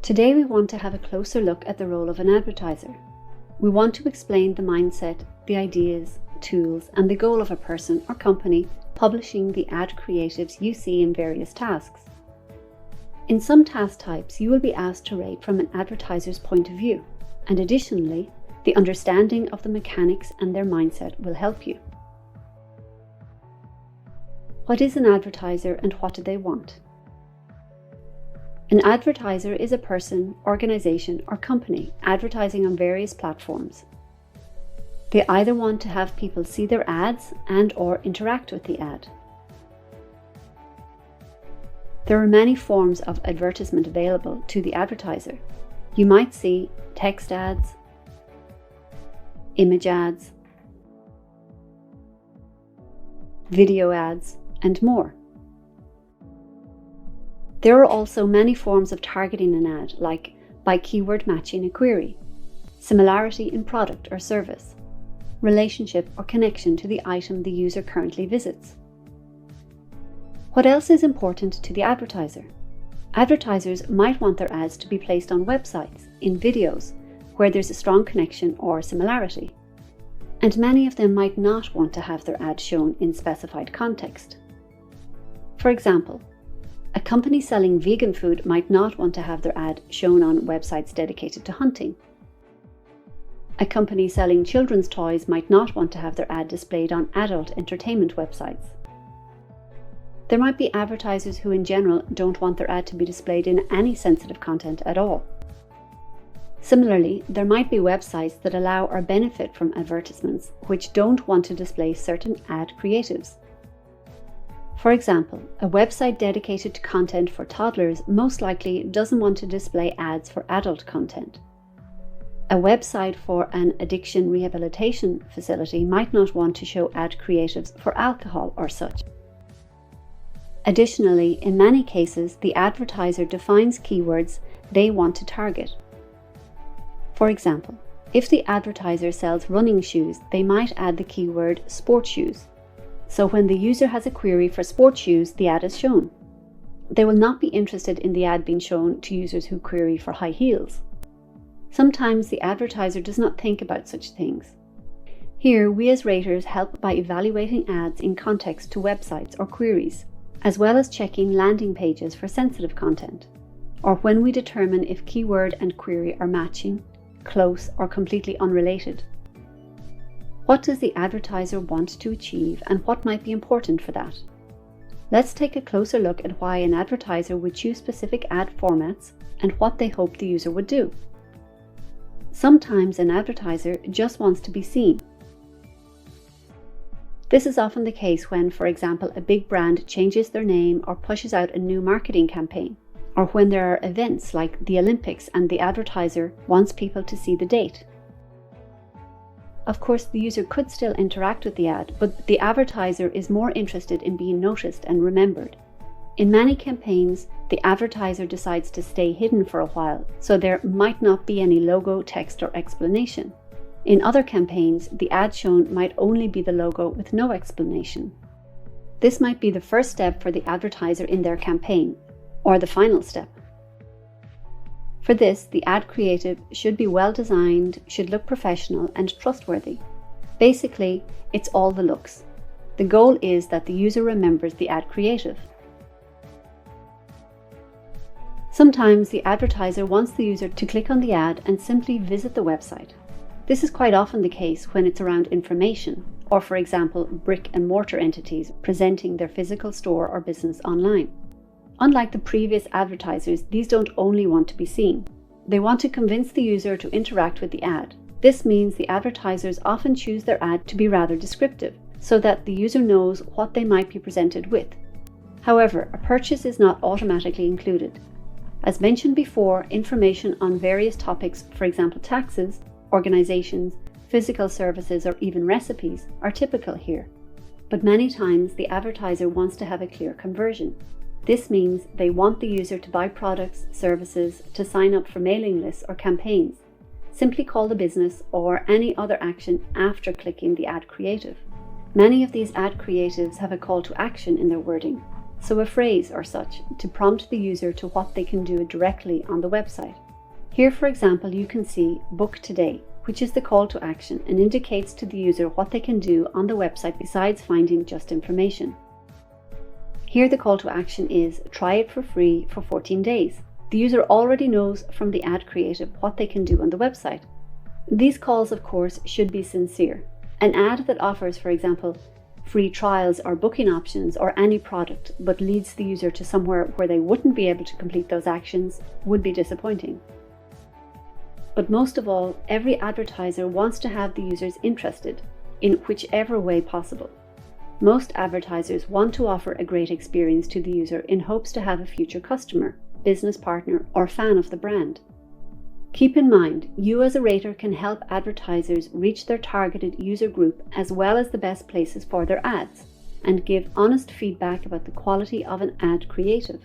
Today we want to have a closer look at the role of an advertiser. We want to explain the mindset, the ideas, tools, and the goal of a person or company publishing the ad creatives you see in various tasks. In some task types, you will be asked to rate from an advertiser's point of view, and additionally, the understanding of the mechanics and their mindset will help you. What is an advertiser and what do they want? An advertiser is a person, organization, or company advertising on various platforms. They either want to have people see their ads and/or interact with the ad. There are many forms of advertisement available to the advertiser. You might see text ads, image ads, video ads, and more. There are also many forms of targeting an ad, like by keyword matching a query, similarity in product or service, relationship or connection to the item the user currently visits. What else is important to the advertiser? Advertisers might want their ads to be placed on websites, in videos, where there's a strong connection or similarity. And many of them might not want to have their ad shown in specified context. For example, a company selling vegan food might not want to have their ad shown on websites dedicated to hunting. A company selling children's toys might not want to have their ad displayed on adult entertainment websites. There might be advertisers who in general don't want their ad to be displayed in any sensitive content at all. Similarly, there might be websites that allow or benefit from advertisements which don't want to display certain ad creatives. For example, a website dedicated to content for toddlers most likely doesn't want to display ads for adult content. A website for an addiction rehabilitation facility might not want to show ad creatives for alcohol or such. Additionally, in many cases, the advertiser defines keywords they want to target. For example, if the advertiser sells running shoes, they might add the keyword sports shoes. So when the user has a query for sports shoes, the ad is shown. They will not be interested in the ad being shown to users who query for high heels. Sometimes the advertiser does not think about such things. Here, we as raters help by evaluating ads in context to websites or queries, as well as checking landing pages for sensitive content, or when we determine if keyword and query are matching, close, or completely unrelated. What does the advertiser want to achieve and what might be important for that? Let's take a closer look at why an advertiser would choose specific ad formats and what they hope the user would do. Sometimes an advertiser just wants to be seen. This is often the case when, for example, a big brand changes their name or pushes out a new marketing campaign, or when there are events like the Olympics and the advertiser wants people to see the date. Of course, the user could still interact with the ad, but the advertiser is more interested in being noticed and remembered. In many campaigns, the advertiser decides to stay hidden for a while, so there might not be any logo, text, or explanation. In other campaigns, the ad shown might only be the logo with no explanation. This might be the first step for the advertiser in their campaign, or the final step. For this, the ad creative should be well designed, should look professional and trustworthy. Basically, it's all the looks. The goal is that the user remembers the ad creative. Sometimes the advertiser wants the user to click on the ad and simply visit the website. This is quite often the case when it's around information, or for example, brick and mortar entities presenting their physical store or business online. Unlike the previous advertisers, these don't only want to be seen. They want to convince the user to interact with the ad. This means the advertisers often choose their ad to be rather descriptive, so that the user knows what they might be presented with. However, a purchase is not automatically included. As mentioned before, information on various topics, for example taxes, organizations, physical services, or even recipes, are typical here. But many times the advertiser wants to have a clear conversion. This means they want the user to buy products, services, to sign up for mailing lists or campaigns, simply call the business, or any other action after clicking the ad creative. Many of these ad creatives have a call to action in their wording. so a phrase or such, to prompt the user to what they can do directly on the website. Here, for example, you can see Book Today, which is the call to action and indicates to the user what they can do on the website besides finding just information. Here the call to action is try it for free for 14 days. The user already knows from the ad creative what they can do on the website. These calls, of course, should be sincere. An ad that offers, for example, free trials or booking options or any product but leads the user to somewhere where they wouldn't be able to complete those actions would be disappointing. But most of all, every advertiser wants to have the users interested in whichever way possible. Most advertisers want to offer a great experience to the user in hopes to have a future customer, business partner, or fan of the brand. Keep in mind, you as a rater can help advertisers reach their targeted user group as well as the best places for their ads, and give honest feedback about the quality of an ad creative.